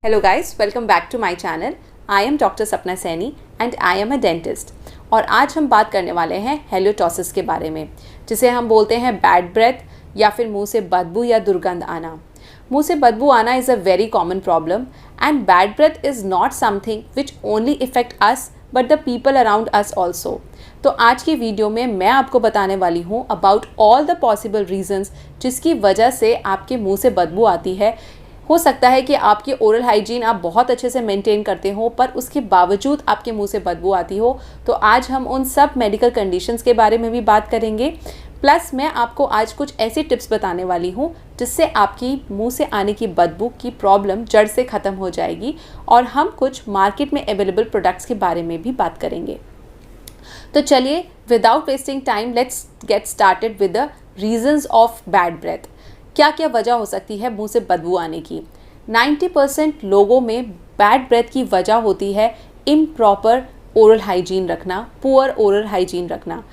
Hello guys, welcome back to my channel. I am Dr. Sapna Saini and I am a dentist. और आज हम बात करने वाले हैं हेलियोटॉसिस के बारे में, जिसे हम बोलते हैं बैड ब्रेथ या फिर मुंह से बदबू या दुर्गंध आना। मुंह से बदबू आना is a very common problem and bad breath is not something which only affect us but the people around us also. तो आज की वीडियो में मैं आपको बताने वाली हूँ about all the possible reasons जिसकी वजह से आपके मुंह से बदबू आती है। हो सकता है कि आपकी ओरल हाइजीन आप बहुत अच्छे से मेंटेन करते हो पर उसके बावजूद आपके मुंह से बदबू आती हो। तो आज हम उन सब मेडिकल कंडीशंस के बारे में भी बात करेंगे। प्लस मैं आपको आज कुछ ऐसी टिप्स बताने वाली हूँ जिससे आपकी मुंह से आने की बदबू की प्रॉब्लम जड़ से ख़त्म हो जाएगी। और हम कुछ मार्केट में अवेलेबल प्रोडक्ट्स के बारे में भी बात करेंगे। तो चलिए without wasting time let's get started with the reasons of bad breath. क्या क्या वजह हो सकती है मुंह से बदबू आने की। 90% लोगों में बैड ब्रेथ की वजह होती है इम्प्रॉपर ओरल हाइजीन रखना, पुअर ओरल हाइजीन रखना।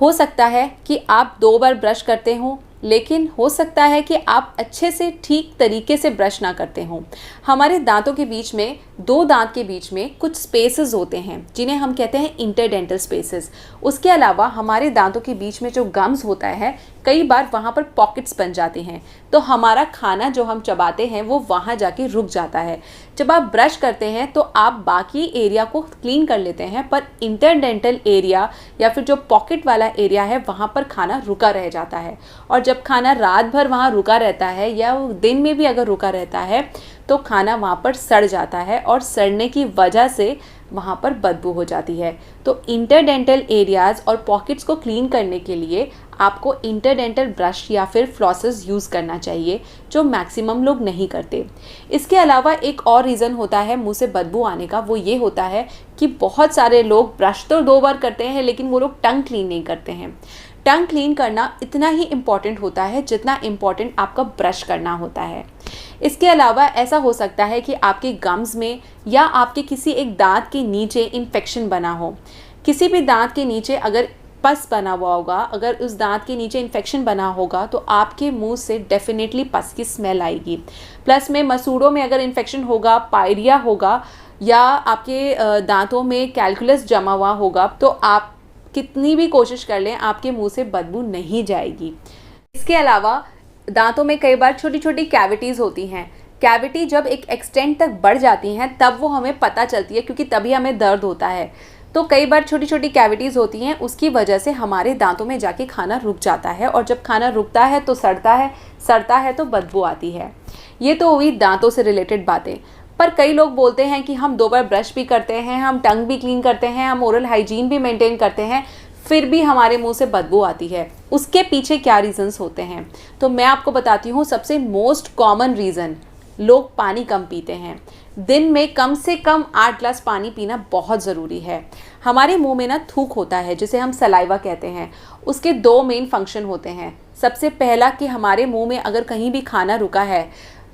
हो सकता है कि आप 2 बार ब्रश करते हो, लेकिन हो सकता है कि आप अच्छे से ठीक तरीके से ब्रश ना करते हो। हमारे दांतों के बीच में 2 दांत के बीच में कुछ स्पेसेस होते हैं जिन्हें हम कहते हैं इंटरडेंटल स्पेसेस। उसके अलावा हमारे दांतों के बीच में जो गम्स होता है, कई बार वहाँ पर पॉकेट्स बन जाते हैं, तो हमारा खाना जो हम चबाते हैं वो वहाँ जाके रुक जाता है। जब आप ब्रश करते हैं तो आप बाकी एरिया को क्लीन कर लेते हैं, पर इंटरडेंटल एरिया या फिर जो पॉकेट वाला एरिया है वहाँ पर खाना रुका रह जाता है। और जब खाना रात भर वहाँ रुका रहता है या दिन में भी अगर रुका रहता है तो खाना वहाँ पर सड़ जाता है और सड़ने की वजह से वहाँ पर बदबू हो जाती है। तो इंटरडेंटल एरियाज़ और पॉकेट्स को क्लीन करने के लिए आपको इंटरडेंटल ब्रश या फिर फ्लॉसेस यूज़ करना चाहिए, जो मैक्सिमम लोग नहीं करते। इसके अलावा एक और रीज़न होता है मुंह से बदबू आने का, वो ये होता है कि बहुत सारे लोग ब्रश तो 2 बार करते हैं लेकिन वो लोग टंग क्लीन नहीं करते हैं। टंग क्लीन करना इतना ही इम्पॉर्टेंट होता है जितना इम्पॉर्टेंट आपका ब्रश करना होता है। इसके अलावा ऐसा हो सकता है कि आपके गम्स में या आपके किसी एक दांत के नीचे इन्फेक्शन बना हो। किसी भी दांत के नीचे अगर पस बना हुआ होगा, अगर उस दांत के नीचे इन्फेक्शन बना होगा तो आपके मुंह से डेफिनेटली पस की स्मेल आएगी। प्लस में मसूड़ों में अगर इन्फेक्शन होगा, पायरिया होगा या आपके दांतों में कैलकुलस जमा हुआ होगा तो आप कितनी भी कोशिश कर लें आपके मुंह से बदबू नहीं जाएगी। इसके अलावा दांतों में कई बार छोटी छोटी कैविटीज़ होती हैं। कैविटी जब एक एक्सटेंट तक बढ़ जाती हैं तब वो हमें पता चलती है, क्योंकि तभी हमें दर्द होता है। तो कई बार छोटी छोटी कैविटीज़ होती हैं, उसकी वजह से हमारे दांतों में जाके खाना रुक जाता है और जब खाना रुकता है तो सड़ता है तो बदबू आती है। ये तो हुई दांतों से रिलेटेड बातें। पर कई लोग बोलते हैं कि हम 2 बार ब्रश भी करते हैं, हम टंग भी क्लीन करते हैं, हम ओरल हाइजीन भी मेंटेन करते हैं, फिर भी हमारे मुंह से बदबू आती है। उसके पीछे क्या रीज़न्स होते हैं तो मैं आपको बताती हूँ। सबसे मोस्ट कॉमन रीज़न, लोग पानी कम पीते हैं। दिन में कम से कम 8 ग्लास पानी पीना बहुत ज़रूरी है। हमारे मुंह में ना थूक होता है जिसे हम सलाइवा कहते हैं। उसके 2 मेन फंक्शन होते हैं। सबसे पहला कि हमारे मुंह में अगर कहीं भी खाना रुका है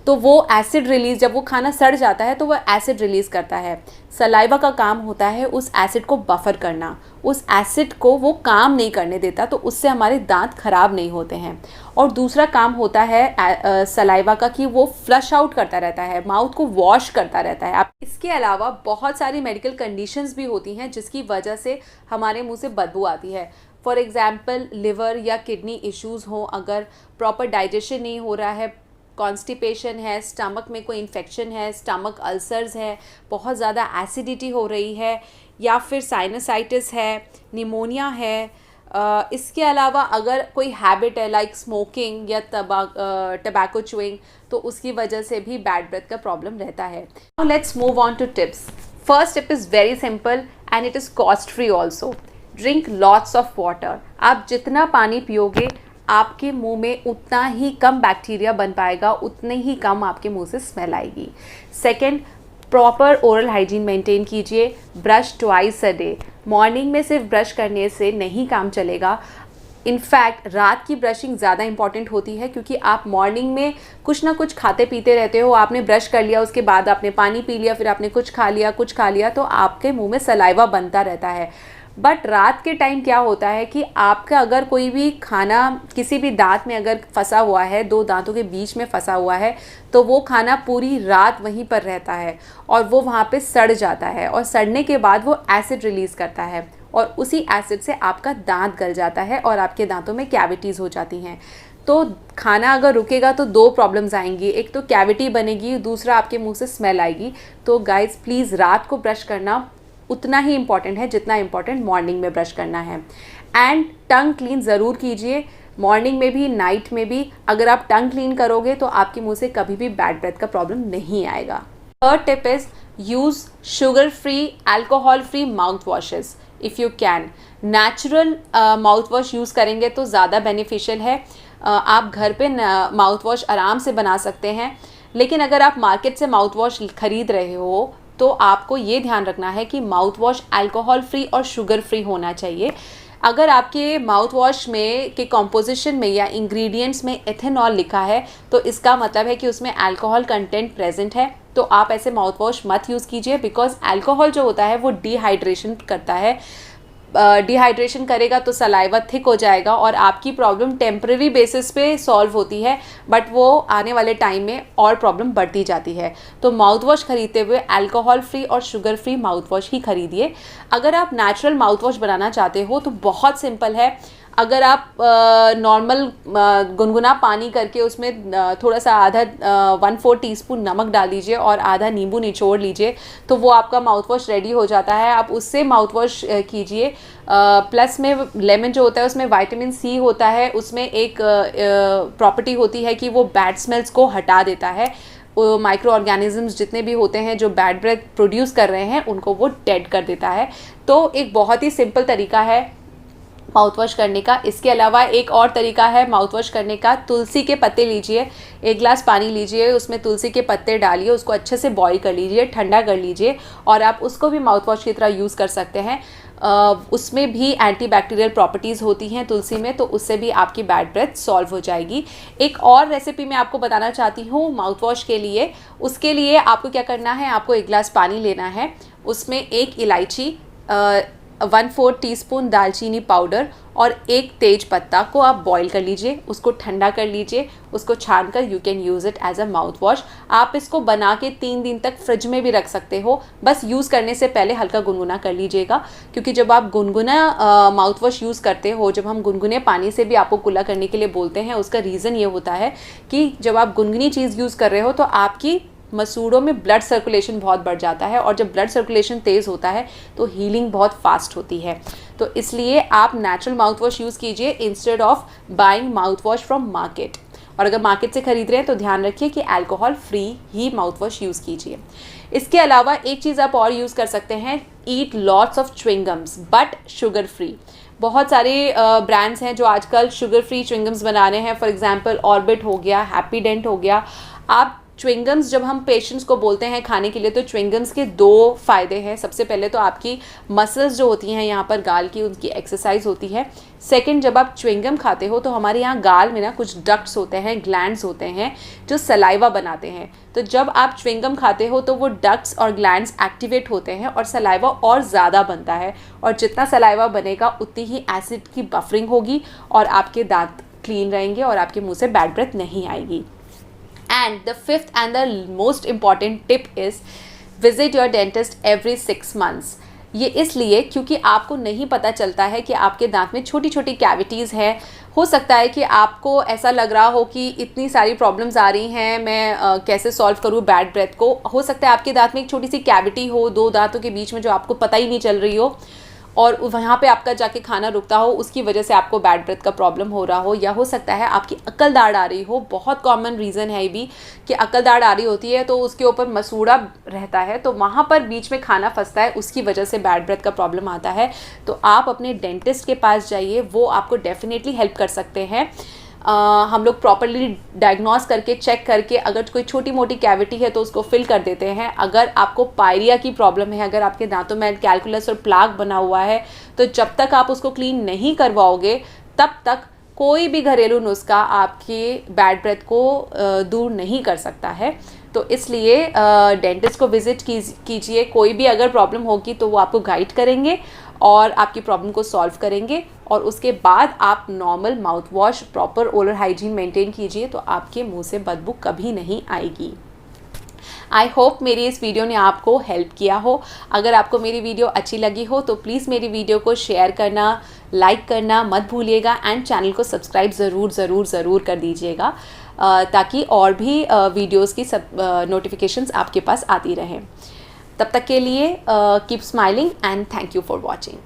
तो वो एसिड रिलीज़, जब वो खाना सड़ जाता है तो वो एसिड रिलीज़ करता है। सलाइवा का काम होता है उस एसिड को बफर करना, उस एसिड को वो काम नहीं करने देता, तो उससे हमारे दांत खराब नहीं होते हैं। और दूसरा काम होता है सलाइवा का कि वो फ्लश आउट करता रहता है, माउथ को वॉश करता रहता है। इसके अलावा बहुत सारी मेडिकल कंडीशंस भी होती हैं जिसकी वजह से हमारे मुँह से बदबू आती है। फॉर एग्ज़ाम्पल लिवर या किडनी इश्यूज़ हों, अगर प्रॉपर डाइजेशन नहीं हो रहा है, कॉन्स्टिपेशन है, स्टमक में कोई इन्फेक्शन है, स्टमक अल्सर्स है, बहुत ज़्यादा एसिडिटी हो रही है, या फिर साइनसाइटिस है, निमोनिया है। इसके अलावा अगर कोई हैबिट है लाइक स्मोकिंग या टबैको च्यूइंग, तो उसकी वजह से भी बैड ब्रेथ का प्रॉब्लम रहता है। Now let's move on to tips. First tip is very simple and it is cost free also. Drink lots of water. आप जितना पानी पियोगे आपके मुंह में उतना ही कम बैक्टीरिया बन पाएगा, उतने ही कम आपके मुंह से स्मेल आएगी। Second, proper oral hygiene maintain कीजिए। Brush twice a day. Morning में सिर्फ ब्रश करने से नहीं काम चलेगा। इनफैक्ट रात की ब्रशिंग ज़्यादा इंपॉर्टेंट होती है, क्योंकि आप मॉर्निंग में कुछ ना कुछ खाते पीते रहते हो। आपने ब्रश कर लिया, उसके बाद आपने पानी पी लिया, फिर आपने कुछ खा लिया, तो आपके मुंह में सलाइवा बनता रहता है। बट रात के टाइम क्या होता है कि आपका अगर कोई भी खाना किसी भी दांत में अगर फंसा हुआ है, दो दांतों के बीच में फंसा हुआ है, तो वो खाना पूरी रात वहीं पर रहता है और वो वहाँ पे सड़ जाता है और सड़ने के बाद वो एसिड रिलीज़ करता है और उसी एसिड से आपका दांत गल जाता है और आपके दांतों में कैविटीज़ हो जाती हैं। तो खाना अगर रुकेगा तो दो प्रॉब्लम्स आएंगी, एक तो कैविटी बनेगी, दूसरा आपके मुंह से स्मेल आएगी। तो गाइस प्लीज़ रात को ब्रश करना उतना ही इम्पॉर्टेंट है जितना इम्पॉर्टेंट मॉर्निंग में ब्रश करना है। एंड टंग क्लीन ज़रूर कीजिए, मॉर्निंग में भी नाइट में भी। अगर आप टंग क्लीन करोगे तो आपके मुंह से कभी भी बैड ब्रेथ का प्रॉब्लम नहीं आएगा। Third tip is use sugar free, alcohol free mouth washes if you can. Natural mouth wash use करेंगे तो ज़्यादा बेनिफिशियल है। आप घर पे माउथ वॉश आराम से बना सकते हैं, लेकिन अगर आप मार्केट से माउथ वॉश खरीद रहे हो तो आपको ये ध्यान रखना है कि माउथ वॉश अल्कोहल फ्री और शुगर फ्री होना चाहिए। अगर आपके माउथ वॉश में के कॉम्पोजिशन में या इंग्रेडिएंट्स में एथेनॉल लिखा है तो इसका मतलब है कि उसमें अल्कोहल कंटेंट प्रेजेंट है। तो आप ऐसे माउथ वॉश मत यूज़ कीजिए, बिकॉज अल्कोहल जो होता है वो डिहाइड्रेशन करता है। डिहाइड्रेशन करेगा तो सलाइवा थिक हो जाएगा और आपकी प्रॉब्लम टेम्परेरी बेसिस पे सॉल्व होती है, बट वो आने वाले टाइम में और प्रॉब्लम बढ़ती जाती है। तो माउथ वॉश खरीदते हुए अल्कोहल फ्री और शुगर फ्री माउथ वॉश ही खरीदिए। अगर आप नेचुरल माउथ वॉश बनाना चाहते हो तो बहुत सिंपल है। अगर आप नॉर्मल गुनगुना पानी करके उसमें थोड़ा सा आधा 1/4 टीस्पून नमक डाल दीजिए और आधा नींबू निचोड़ लीजिए तो वो आपका माउथ वॉश रेडी हो जाता है। आप उससे माउथ वॉश कीजिए। प्लस में लेमन जो होता है उसमें विटामिन सी होता है, उसमें एक प्रॉपर्टी होती है कि वो बैड स्मेल्स को हटा देता है। माइक्रो ऑर्गेनिजम्स जितने भी होते हैं जो बैड ब्रेथ प्रोड्यूस कर रहे हैं उनको वो डेड कर देता है। तो एक बहुत ही सिंपल तरीका है माउथ वॉश करने का। इसके अलावा एक और तरीका है माउथ वॉश करने का। तुलसी के पत्ते लीजिए, 1 ग्लास पानी लीजिए, उसमें तुलसी के पत्ते डालिए, उसको अच्छे से बॉईल कर लीजिए, ठंडा कर लीजिए और आप उसको भी माउथ वॉश की तरह यूज़ कर सकते हैं। उसमें भी एंटीबैक्टीरियल प्रॉपर्टीज़ होती हैं तुलसी में, तो उससे भी आपकी बैड ब्रेथ सॉल्व हो जाएगी। एक और रेसिपी मैं आपको बताना चाहती हूँ माउथ वॉश के लिए। उसके लिए आपको क्या करना है, आपको 1 ग्लास पानी लेना है, उसमें 1 इलायची, 1/4 टीस्पून दालचीनी पाउडर और 1 तेज पत्ता को आप बॉईल कर लीजिए, उसको ठंडा कर लीजिए, उसको छान कर you can use it as a mouthwash. आप इसको बना के 3 दिन तक फ्रिज में भी रख सकते हो। बस यूज़ करने से पहले हल्का गुनगुना कर लीजिएगा, क्योंकि जब आप गुनगुना माउथ वॉश यूज़ करते हो, जब हम गुनगुने पानी से भी आपको कुल्ला करने के लिए बोलते हैं, उसका रीज़न ये होता है कि जब आप गुनगुनी चीज़ यूज़ कर रहे हो तो आपकी मसूड़ों में ब्लड सर्कुलेशन बहुत बढ़ जाता है और जब ब्लड सर्कुलेशन तेज़ होता है तो हीलिंग बहुत फास्ट होती है। तो इसलिए आप नेचुरल माउथ वॉश यूज़ कीजिए instead of buying mouth wash from market. और अगर मार्केट से खरीद रहे हैं तो ध्यान रखिए कि अल्कोहल फ्री ही माउथ वॉश यूज़ कीजिए। इसके अलावा एक चीज़ आप और यूज़ कर सकते हैं, eat lots of chewing gums but sugar free. बहुत सारे ब्रांड्स हैं जो आजकल शुगर फ्री च्युइंगम्स बना रहे हैं। फॉर एग्जांपल ऑर्बिट हो गया, हैप्पीडेंट हो गया। आप च्युइंगम्स जब हम पेशेंट्स को बोलते हैं खाने के लिए तो च्युइंगम्स के 2 फ़ायदे हैं। सबसे पहले तो आपकी मसल्स जो होती हैं यहाँ पर गाल की, उनकी एक्सरसाइज होती है। सेकंड, जब आप च्युइंगम खाते हो तो हमारे यहाँ गाल में ना कुछ डक्ट्स होते हैं, ग्लैंड्स होते हैं जो सलाइवा बनाते हैं। तो जब आप च्युइंगम खाते हो तो वो डक्ट्स और ग्लैंड्स एक्टिवेट होते हैं और सलाइवा और ज़्यादा बनता है, और जितना सलाइवा बनेगा उतनी ही एसिड की बफरिंग होगी और आपके दांत क्लीन रहेंगे और आपके मुँह से बैड ब्रेथ नहीं आएगी। And the 5th and the most important tip is visit your dentist every 6 months. ये इसलिए क्योंकि आपको नहीं पता चलता है कि आपके दांत में छोटी छोटी कैविटीज़ हैं। हो सकता है कि आपको ऐसा लग रहा हो कि इतनी सारी प्रॉब्लम्स आ रही हैं, मैं कैसे सॉल्व करूँ बैड ब्रेथ को। हो सकता है आपके दांत में एक छोटी सी कैविटी हो 2 दांतों के बीच में जो आपको पता ही नहीं चल रही हो और वहाँ पे आपका जाके खाना रुकता हो, उसकी वजह से आपको बैड ब्रेथ का प्रॉब्लम हो रहा हो। या हो सकता है आपकी अक्ल दाढ़ आ रही हो। बहुत कॉमन रीज़न है ये भी कि अक्ल दाढ़ आ रही होती है तो उसके ऊपर मसूड़ा रहता है, तो वहाँ पर बीच में खाना फंसता है, उसकी वजह से बैड ब्रेथ का प्रॉब्लम आता है। तो आप अपने डेंटिस्ट के पास जाइए, वो आपको डेफिनेटली हेल्प कर सकते हैं। हम लोग प्रॉपरली डायग्नोस करके चेक करके अगर कोई छोटी मोटी कैविटी है तो उसको फिल कर देते हैं। अगर आपको पायरिया की प्रॉब्लम है, अगर आपके दांतों में कैलकुलस और प्लाक बना हुआ है, तो जब तक आप उसको क्लीन नहीं करवाओगे तब तक कोई भी घरेलू नुस्खा आपके बैड ब्रेथ को दूर नहीं कर सकता है। तो इसलिए डेंटिस्ट को विज़िट कीजिए। कोई भी अगर प्रॉब्लम होगी तो वो आपको गाइड करेंगे और आपकी प्रॉब्लम को सॉल्व करेंगे। और उसके बाद आप normal mouth wash, proper oral hygiene maintain कीजिए तो आपके मुंह से बदबू कभी नहीं आएगी। आई होप मेरी इस वीडियो ने आपको हेल्प किया हो। अगर आपको मेरी वीडियो अच्छी लगी हो तो प्लीज़ मेरी वीडियो को शेयर करना, लाइक करना मत भूलिएगा एंड चैनल को सब्सक्राइब ज़रूर कर दीजिएगा ताकि और भी वीडियोस की सब नोटिफिकेशंस आपके पास आती रहें। तब तक के लिए keep smiling and thank you for watching.